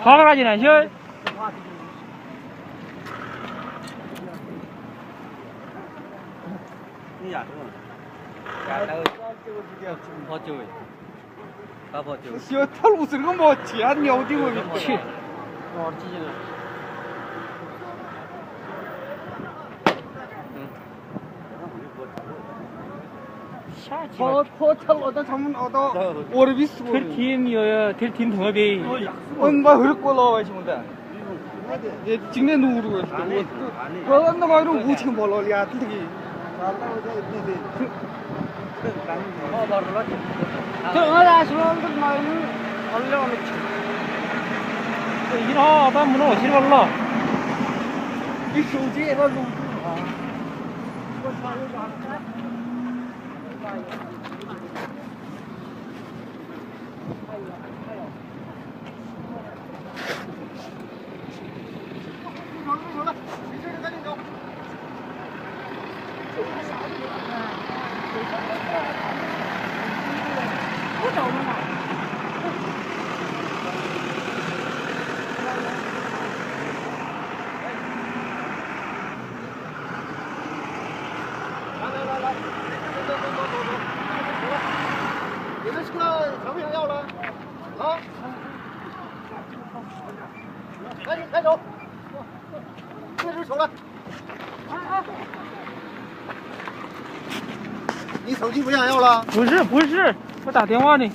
好了，进来去。你呀，跑酒，打跑酒。小他路是个毛钱鸟的我去。哦，记了。跑车老到他们老到，我的比死我。挺特别。我妈会过老外兄弟。今年弄的我那个都5000跑了俩，这个。这我咋说这妈的，俺俩没吃。一套咱不能去了。你手机也把弄住啊！我操！走了，没事赶紧走。不走了吗？来，走，你的车想不想要了？啊？赶紧开走，别只手了。你手机不想要了？不是，我打电话呢。